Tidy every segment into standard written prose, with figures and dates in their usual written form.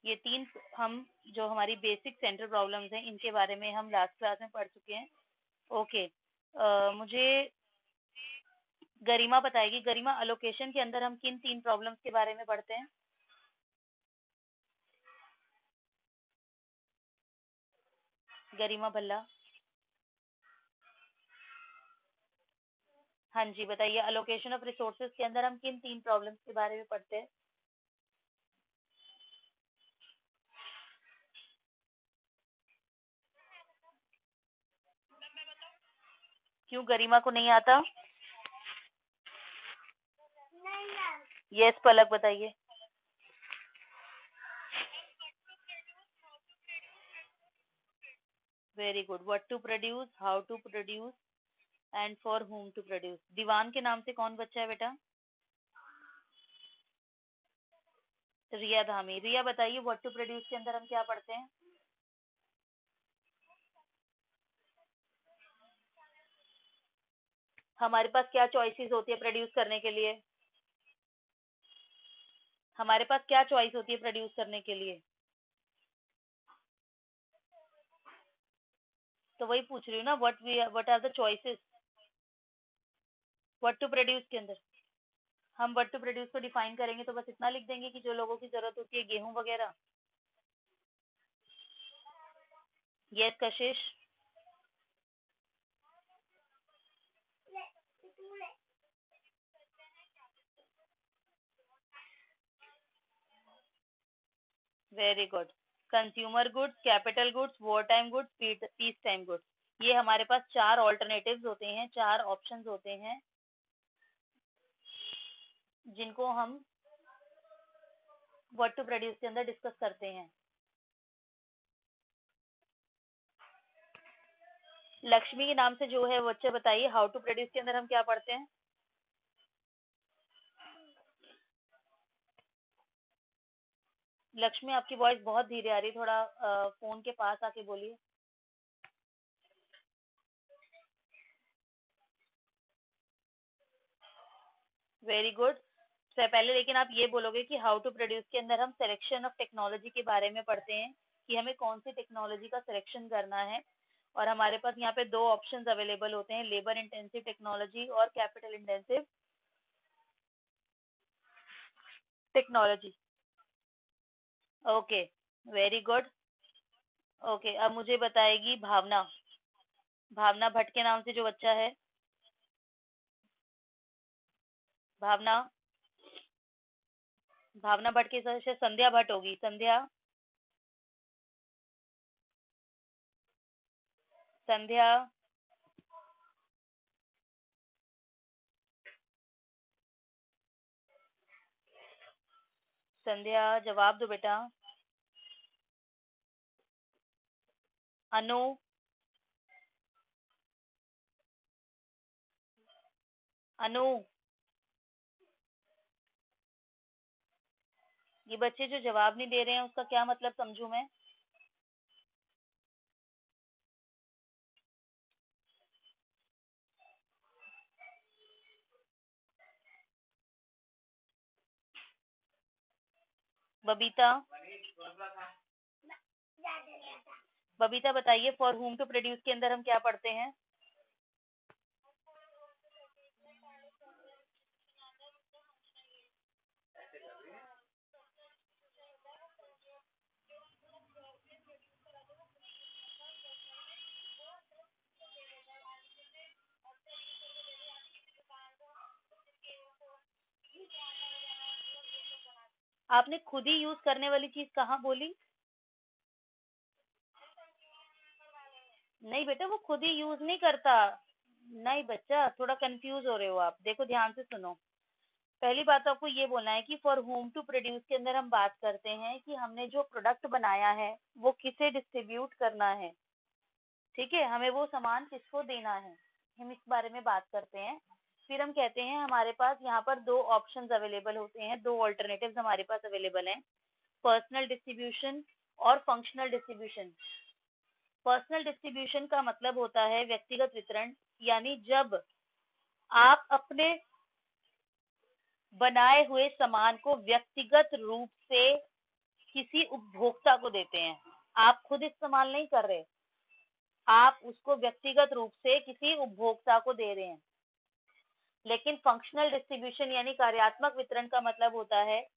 ये 3 हम जो हमारी बेसिक सेंट्रल प्रॉब्लम्स हैं इनके बारे में हम लास्ट क्लास में पढ़ चुके हैं। ओके, मुझे गरिमा बताएगी। गरिमा, अलोकेशन के अंदर हम किन 3 प्रॉब्लम्स के बारे में पढ़ते हैं? गरिमा भल्ला, हाँ जी बताइए, अलोकेशन ऑफ रिसोर्सेज के अंदर हम किन 3 प्रॉब्लम्स के बारे में पढ़ते हैं? क्यों गरिमा को नहीं आता? यस पलक बताइए। Very good. What to produce, how to produce and for whom to produce. Diwan के नाम से कौन बच्चा है बेटा? रिया धामी। रिया बताइए, व्हाट टू प्रोड्यूस के अंदर हम क्या पढ़ते हैं? हमारे पास क्या चॉइसेस होती है प्रोड्यूस करने के लिए? हमारे पास क्या चॉइस होती है प्रोड्यूस करने के लिए? तो वही पूछ रही हूँ ना, what are the choices what to produce के अंदर? हम व्हाट टू प्रोड्यूस को डिफाइन करेंगे तो बस इतना लिख देंगे कि जो लोगों की जरूरत होती है, गेहूं वगैरह। यस कशिश। Very good. Consumer goods, capital goods, war time goods, peace time goods. ये हमारे पास 4 ऑल्टरनेटिव्स होते हैं, 4 ऑप्शंस होते हैं जिनको हम व्हाट टू प्रोड्यूस के अंदर डिस्कस करते हैं। लक्ष्मी के नाम से जो है बच्चे बताइए, हाउ टू प्रोड्यूस के अंदर हम क्या पढ़ते हैं? लक्ष्मी, आपकी वॉइस बहुत धीरे आ रही है, थोड़ा फोन के पास आके बोलिए। Very good. से पहले लेकिन आप ये बोलोगे कि हाउ टू प्रोड्यूस के अंदर हम सिलेक्शन ऑफ टेक्नोलॉजी के बारे में पढ़ते हैं कि हमें कौन सी टेक्नोलॉजी का सिलेक्शन करना है। और हमारे पास यहाँ पे 2 ऑप्शंस अवेलेबल होते हैं, लेबर इंटेंसिव टेक्नोलॉजी और capital intensive technology. Okay, very good. Okay, अब मुझे बताएगी भावना। भावना भट्ट के नाम से जो बच्चा है, भावना। भावना भट्ट की से संध्या भट्ट होगी। संध्या, संध्या। संध्या जवाब दो बेटा। अनु, अनु। ये बच्चे जो जवाब नहीं दे रहे हैं उसका क्या मतलब समझूं मैं? बबीता, बबीता बताइए, फॉर whom टू प्रोड्यूस के अंदर हम क्या पढ़ते हैं? आपने खुद ही यूज करने वाली चीज कहाँ बोली? नहीं बेटा, वो खुद ही यूज नहीं करता। नहीं बच्चा, थोड़ा कंफ्यूज हो रहे हो आप। देखो ध्यान से सुनो। पहली बात तो आपको ये बोलना है कि फॉर होम टू प्रोड्यूस के अंदर हम बात करते हैं कि हमने जो प्रोडक्ट बनाया है वो किसे डिस्ट्रीब्यूट करना है। ठीक है, हमें वो सामान किसको देना है, हम इस बारे में बात करते हैं। फिर हम कहते हैं हमारे पास यहाँ पर 2 ऑप्शंस अवेलेबल होते हैं, 2 ऑल्टरनेटिव्स हमारे पास अवेलेबल हैं, पर्सनल डिस्ट्रीब्यूशन और फंक्शनल डिस्ट्रीब्यूशन। पर्सनल डिस्ट्रीब्यूशन का मतलब होता है व्यक्तिगत वितरण, यानी जब आप अपने बनाए हुए सामान को व्यक्तिगत रूप से किसी उपभोक्ता को देते हैं, आप खुद इस्तेमाल नहीं कर रहे, आप उसको व्यक्तिगत रूप से किसी उपभोक्ता को दे रहे हैं। लेकिन फंक्शनल डिस्ट्रीब्यूशन यानी कार्यात्मक वितरण का मतलब होता है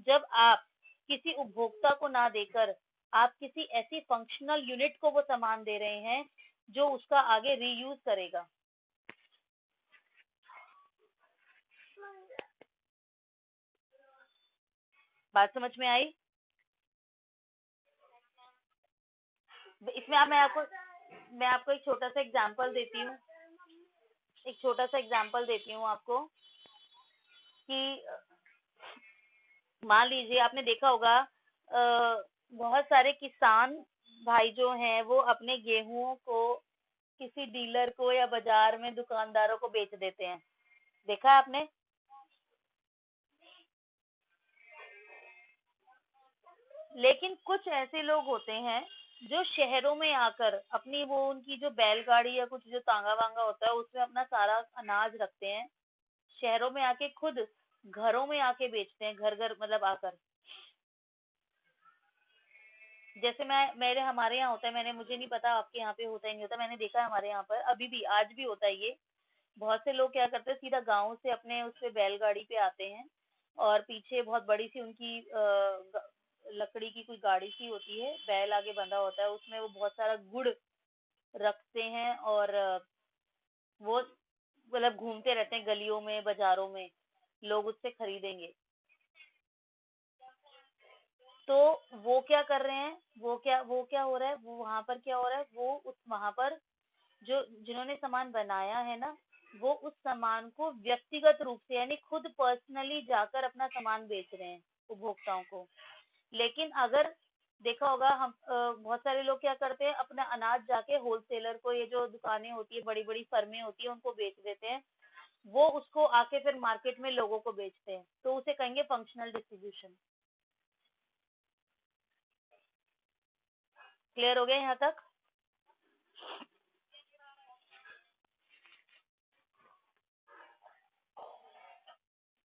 जब आप किसी उपभोक्ता को ना देकर आप किसी ऐसी फंक्शनल यूनिट को वो सामान दे रहे हैं जो उसका आगे रीयूज करेगा। बात समझ में आई? इसमें मैं आपको एक छोटा सा एग्जांपल देती हूँ, आपको कि मान लीजिए आपने देखा होगा बहुत सारे किसान भाई जो हैं वो अपने गेहूं को किसी डीलर को या बाजार में दुकानदारों को बेच देते हैं, देखा है आपने? लेकिन कुछ ऐसे लोग होते हैं जो शहरों में आकर अपनी वो उनकी जो बैलगाड़ी या कुछ जो तांगा वांगा होता है उसमें अपना सारा अनाज रखते हैं, शहरों में आके खुद घरों में आके बेचते हैं, घर घर मतलब आकर। जैसे मेरे हमारे यहाँ होता है, मुझे नहीं पता आपके यहाँ पे होता है नहीं होता, मैंने देखा है हमारे यहाँ पर अभी भी आज भी होता है ये। बहुत से लोग क्या करते हैं सीधा गांव से अपने उस पे बैलगाड़ी पे आते हैं और पीछे बहुत बड़ी सी उनकी लकड़ी की कोई गाड़ी सी होती है, बैल आगे बंधा होता है, उसमें वो बहुत सारा गुड़ रखते हैं और वो मतलब घूमते रहते हैं गलियों में बाजारों में, लोग उससे खरीदेंगे। तो वो क्या कर रहे हैं, वो क्या हो रहा है, वो वहां पर क्या हो रहा है, वो उस वहां पर जो जिन्होंने सामान बनाया है ना, वो उस सामान को व्यक्तिगत रूप से यानी खुद पर्सनली जाकर अपना सामान बेच रहे हैं उपभोक्ताओं को। लेकिन अगर देखा होगा हम बहुत सारे लोग क्या करते हैं, अपना अनाज जाके होलसेलर को, ये जो दुकानें होती है बड़ी बड़ी फर्में होती है उनको बेच देते हैं, वो उसको आके फिर मार्केट में लोगों को बेचते हैं, तो उसे कहेंगे फंक्शनल डिस्ट्रीब्यूशन। क्लियर हो गया यहाँ तक?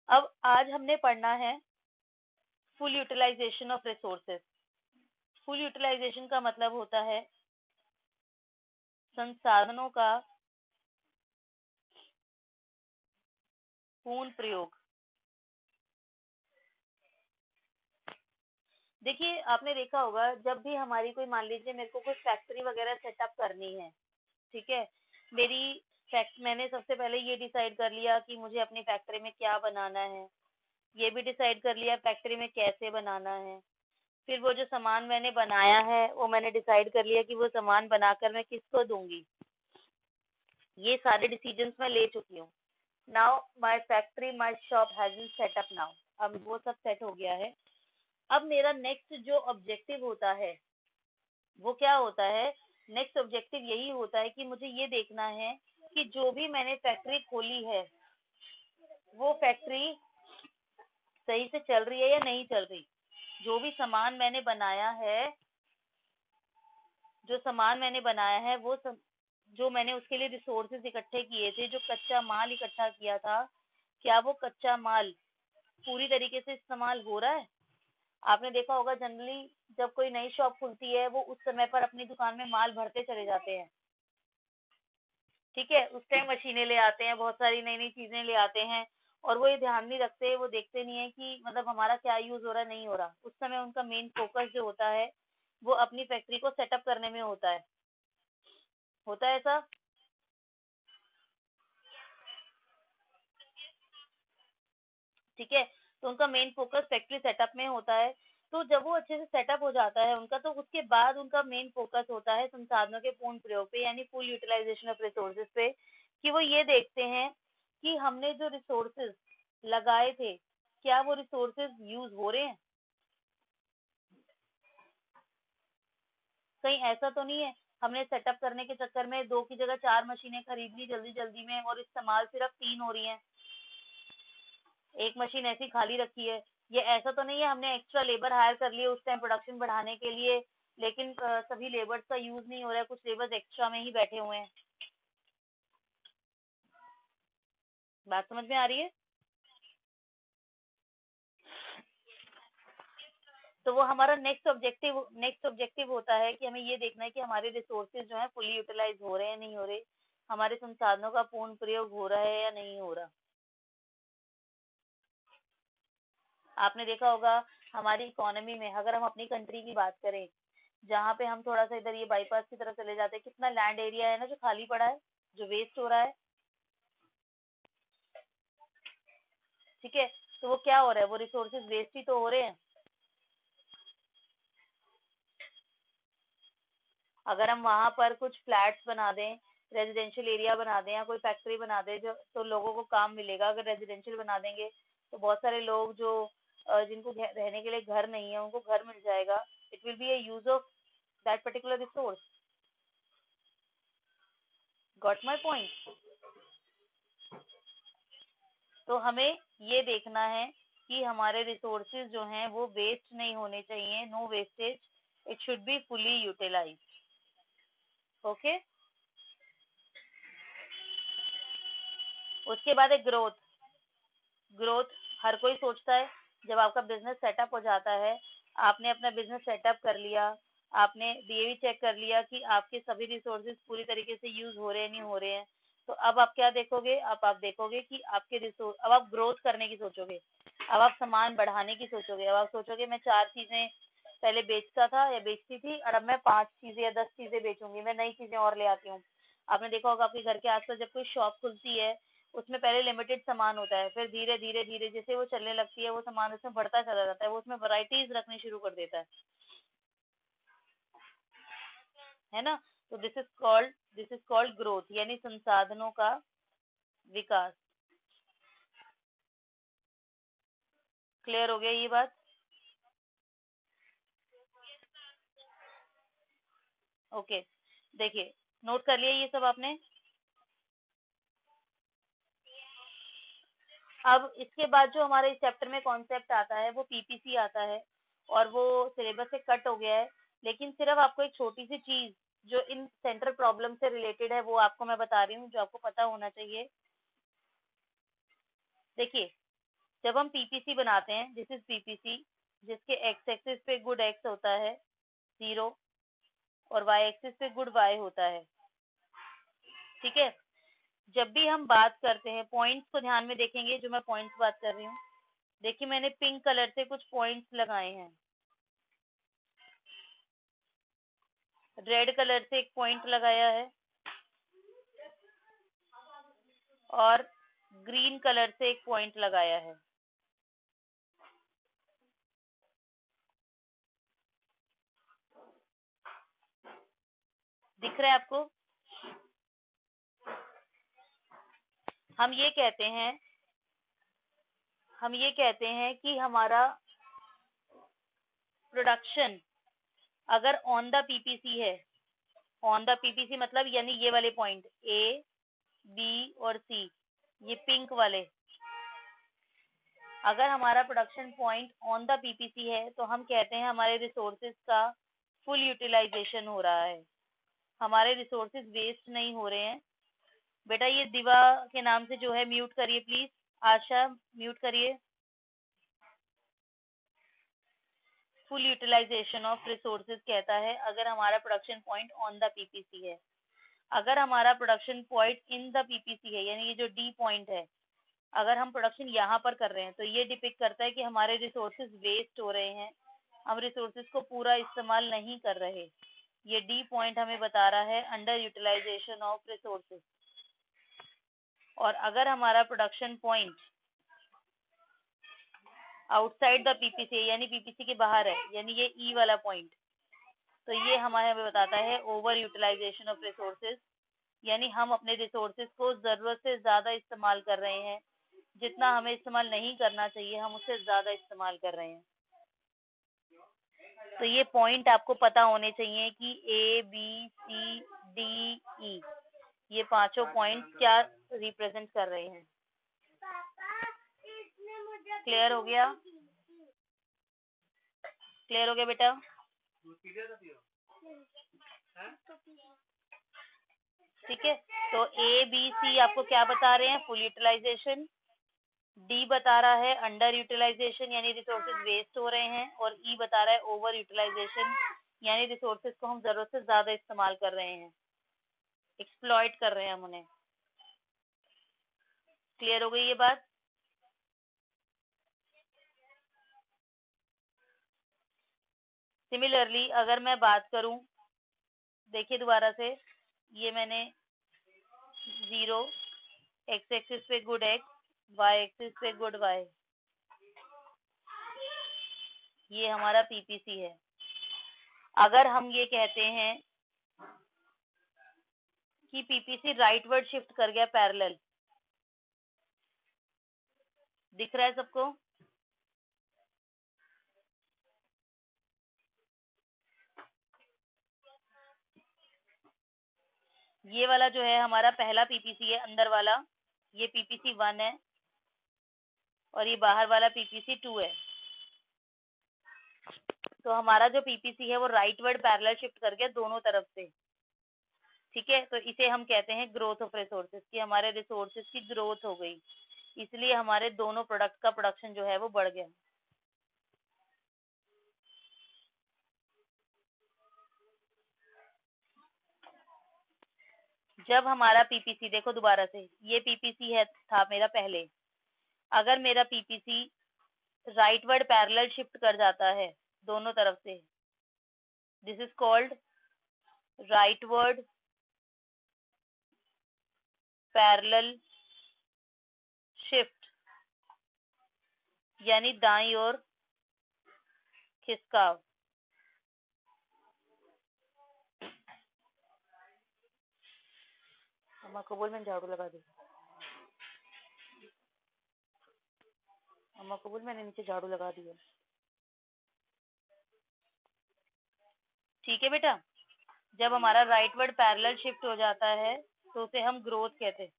अब आज हमने पढ़ना है full utilisation of resources. Full utilisation का मतलब होता है संसाधनों का पूर्ण प्रयोग। देखिए आपने देखा होगा जब भी हमारी कोई, मान लीजिए मेरे को कुछ फैक्ट्री वगैरह सेटअप करनी है, ठीक है, मैंने सबसे पहले ये डिसाइड कर लिया कि मुझे अपनी फैक्ट्री में क्या बनाना है, ये भी डिसाइड कर लिया फैक्ट्री में कैसे बनाना है, फिर वो जो सामान मैंने बनाया है वो मैंने डिसाइड कर लिया कि वो सामान बनाकर मैं किसको दूंगी, ये सारे डिसीजंस मैं ले चुकी हूँ। Now my factory my shop has been set up now, अब वो सब सेट हो गया है। अब मेरा नेक्स्ट जो ऑब्जेक्टिव होता है वो क्या होता है, नेक्स्ट ऑब्जेक्टिव यही होता है कि मुझे ये देखना है कि जो भी मैंने फैक्ट्री खोली है वो फैक्ट्री सही से चल रही है या नहीं चल रही, जो भी सामान मैंने बनाया है, जो मैंने उसके लिए रिसोर्सेज इकट्ठे किए थे, जो कच्चा माल इकट्ठा किया था, क्या वो कच्चा माल पूरी तरीके से इस्तेमाल हो रहा है? आपने देखा होगा जनरली जब कोई नई शॉप खुलती है वो उस समय पर अपनी दुकान में माल भरते चले जाते हैं, ठीक है, उस टाइम मशीनें ले आते हैं, बहुत सारी नई नई चीजें ले आते हैं और वो ये ध्यान नहीं रखते, वो देखते नहीं है कि मतलब हमारा क्या यूज हो रहा है नहीं हो रहा। उस समय उनका मेन फोकस जो होता है वो अपनी फैक्ट्री को सेटअप करने में होता है ऐसा। ठीक है, तो उनका मेन फोकस फैक्ट्री सेटअप में होता है। तो जब वो अच्छे से सेटअप हो जाता है उनका, तो उसके बाद उनका मेन फोकस होता है संसाधनों के पूर्ण प्रयोग पे यानी फुल यूटिलाइजेशन ऑफ रिसोर्सेज पे, कि वो ये देखते हैं कि हमने जो रिसोर्सेज लगाए थे क्या वो रिसोर्सेज यूज हो रहे हैं, कहीं ऐसा तो नहीं है हमने सेटअप करने के चक्कर में 2 की जगह 4 मशीनें खरीद ली जल्दी जल्दी में और इस्तेमाल सिर्फ 3 हो रही हैं, एक मशीन ऐसी खाली रखी है। ये ऐसा तो नहीं है हमने एक्स्ट्रा लेबर हायर कर लिए उस टाइम प्रोडक्शन बढ़ाने के लिए, लेकिन सभी लेबर्स का यूज नहीं हो रहा है, कुछ लेबर्स एक्स्ट्रा में ही बैठे हुए हैं। बात समझ में आ रही है? तो वो हमारा नेक्स्ट ऑब्जेक्टिव होता है कि हमें ये देखना है कि हमारे रिसोर्सेज जो है फुली यूटिलाइज हो रहे हैं नहीं हो रहे, हमारे संसाधनों का पूर्ण प्रयोग हो रहा है या नहीं हो रहा। आपने देखा होगा हमारी इकोनॉमी में, अगर हम अपनी कंट्री की बात करें, जहाँ पे हम थोड़ा सा इधर ये बाईपास की तरफ चले जाते हैं, कितना लैंड एरिया है ना जो खाली पड़ा है, जो वेस्ट हो रहा है। ठीक है, तो वो क्या हो रहा है, वो रिसोर्सेज वेस्ट ही तो हो रहे हैं। अगर हम वहां पर कुछ फ्लैट्स बना दें, रेजिडेंशियल एरिया बना दें या कोई फैक्ट्री बना दें जो, तो लोगों को काम मिलेगा। अगर रेजिडेंशियल बना देंगे तो बहुत सारे लोग जो जिनको रहने के लिए घर नहीं है उनको घर मिल जाएगा। It will be a use of that particular resource. Got my point? तो हमें ये देखना है कि हमारे रिसोर्सेज जो हैं वो वेस्ट नहीं होने चाहिए, no wastage, it should be fully utilise. Okay, उसके बाद है ग्रोथ। ग्रोथ हर कोई सोचता है, जब आपका बिजनेस सेटअप हो जाता है, आपने अपना बिजनेस सेटअप कर लिया, आपने ये भी चेक कर लिया कि आपके सभी रिसोर्सेज पूरी तरीके से यूज हो रहे हैं नहीं हो रहे हैं, तो अब आप क्या देखोगे, अब आप देखोगे कि आपके रिसोर्स, अब आप ग्रोथ करने की सोचोगे, अब आप सामान बढ़ाने की सोचोगे। अब आप सोचोगे मैं 4 चीजें पहले बेचता था या बेचती थी और अब मैं 5 चीजें या 10 चीजें बेचूंगी, मैं नई चीजें और ले आती हूँ। आपने देखा होगा आपके घर के आसपास जब कोई शॉप खुलती है, उसमें पहले लिमिटेड सामान होता है, फिर धीरे धीरे धीरे जैसे वो चलने लगती है वो सामान उसमें बढ़ता चला जाता है, वो उसमें वैरायटीज रखनी शुरू कर देता है ना। तो दिस इज कॉल्ड ग्रोथ, यानी संसाधनों का विकास। क्लियर हो गया ये बात? ओके, देखिए, नोट कर लिया ये सब आपने। अब इसके बाद जो हमारे इस चैप्टर में कॉन्सेप्ट आता है वो पीपीसी आता है, और वो सिलेबस से कट हो गया है, लेकिन सिर्फ आपको एक छोटी सी चीज जो इन सेंट्रल प्रॉब्लम से रिलेटेड है वो आपको मैं बता रही हूँ, जो आपको पता होना चाहिए। देखिए, जब हम पीपीसी बनाते हैं, दिस इज पीपीसी, जिसके एक्स एक्सिस पे गुड एक्स होता है 0, और वाई एक्सिस पे गुड वाई होता है। ठीक है, जब भी हम बात करते हैं, पॉइंट्स को ध्यान में देखेंगे, जो मैं पॉइंट्स बात कर रही हूँ, देखिए मैंने पिंक कलर से कुछ पॉइंट्स लगाए हैं, रेड कलर से एक पॉइंट लगाया है, और ग्रीन कलर से एक पॉइंट लगाया है। दिख रहा है आपको? हम ये कहते हैं कि हमारा प्रोडक्शन अगर ऑन द पीपीसी है, ऑन द पीपीसी मतलब यानी ये वाले पॉइंट ए बी और सी, ये पिंक वाले, अगर हमारा production point on the PPC है तो हम कहते हैं हमारे रिसोर्सेज का फुल यूटिलाइजेशन हो रहा है, हमारे रिसोर्सेज वेस्ट नहीं हो रहे हैं। बेटा ये दिवा के नाम से जो है म्यूट करिए प्लीज, आशा म्यूट करिए। फुल यूटिलाइजेशन ऑफ रिसोर्सेज कहता है अगर हमारा production point on the PPC है। अगर हमारा production point in the PPC है, यानी ये जो डी पॉइंट है, अगर हम प्रोडक्शन यहाँ पर कर रहे हैं तो ये डिपिक्ट करता है कि हमारे रिसोर्सेज वेस्ट हो रहे हैं, हम रिसोर्सेज को पूरा इस्तेमाल नहीं कर रहे। ये डी पॉइंट हमें बता रहा है अंडर यूटिलाइजेशन ऑफ रिसोर्सेज। और अगर हमारा production point outside the PPC यानी पीपीसी के बाहर है, यानी ये ई वाला पॉइंट, तो ये हमें बताता है ओवर यूटिलाइजेशन ऑफ रिसोर्सेज, यानी हम अपने रिसोर्सेज को जरूरत से ज्यादा इस्तेमाल कर रहे हैं, जितना हमें इस्तेमाल नहीं करना चाहिए हम उससे ज्यादा इस्तेमाल कर रहे हैं। तो ये पॉइंट आपको पता होने चाहिए कि A B C D E, ये पांचों पॉइंट क्या रिप्रेजेंट कर रहे हैं। क्लियर हो गया? क्लियर हो गया बेटा? ठीक है, तो ए बी सी आपको क्या बता रहे हैं, फुल यूटिलाइजेशन, डी बता रहा है अंडर यूटिलाइजेशन यानी रिसोर्सेज वेस्ट हो रहे हैं, और ई बता रहा है ओवर यूटिलाइजेशन यानी रिसोर्सेज को हम जरूरत से ज्यादा इस्तेमाल कर रहे हैं, एक्सप्लॉइट कर रहे हैं हम उन्हें। क्लियर हो गई ये बात? सिमिलरली अगर मैं बात करूं, देखिए दोबारा से, ये मैंने 0 एक्स एक्सिस पे गुड एक्स, वाई एक्सिस पे गुड वाई, ये हमारा पीपीसी है। अगर हम ये कहते हैं कि पीपीसी राइटवर्ड शिफ्ट कर गया पैरेलल, दिख रहा है सबको? ये वाला जो है हमारा पहला पीपीसी है, अंदर वाला, ये पीपीसी 1 है, और ये बाहर वाला पीपीसी 2 है। तो हमारा जो पीपीसी है वो राइटवर्ड पैरेलल शिफ्ट कर गया दोनों तरफ से। ठीक है, तो इसे हम कहते हैं ग्रोथ ऑफ रिसोर्सेज, कि हमारे रिसोर्सेज की ग्रोथ हो गई, इसलिए हमारे दोनों प्रोडक्ट का प्रोडक्शन जो है वो बढ़ गया। जब हमारा पीपीसी, देखो दोबारा से, ये पीपीसी है था मेरा पहले, अगर मेरा पीपीसी राइटवर्ड पैरेलल शिफ्ट कर जाता है दोनों तरफ से, this is called rightward parallel shift, यानी दाईं ओर खिसकाव। अम्मा को बोल मैंने झाड़ू लगा दी, अम्मा को बोल मैंने नीचे झाड़ू लगा दी है। ठीक है बेटा, जब हमारा राइटवर्ड पैरेलल शिफ्ट हो जाता है तो उसे हम ग्रोथ कहते हैं।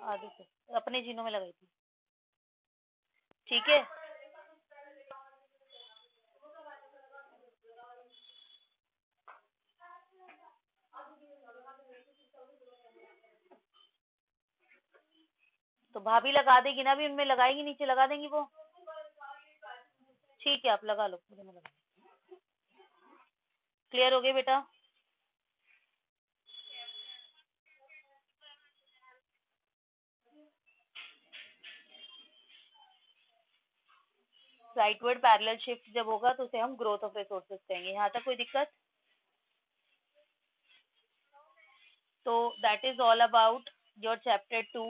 आधे से अपने जीनों में लगाई थी। ठीक है, तो भाभी लगा देगी ना, भी उनमें लगाएगी, नीचे लगा देंगी वो। ठीक है, आप लगा लो, मुझे लगा। क्लियर हो गए बेटा? राइटवर्ड पैरेलल शिफ्ट जब होगा तो उसे हम ग्रोथ ऑफ रिसोर्सेज कहेंगे। यहाँ तक कोई दिक्कत? तो that is all about your chapter 2।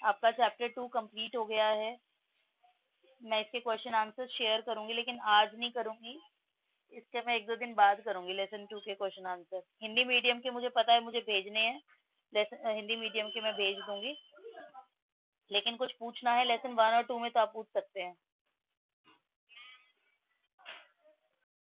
आपका चैप्टर 2 कंप्लीट हो गया है। मैं इसके क्वेश्चन आंसर शेयर करूंगी, लेकिन आज नहीं करूंगी, इसके मैं 1-2 दिन बाद करूंगी लेसन 2 के क्वेश्चन आंसर। हिंदी मीडियम के मुझे पता है मुझे भेजने हैं, हिंदी मीडियम के मैं भेज दूंगी, लेकिन कुछ पूछना है लेसन 1 और 2 में तो आप पूछ सकते हैं।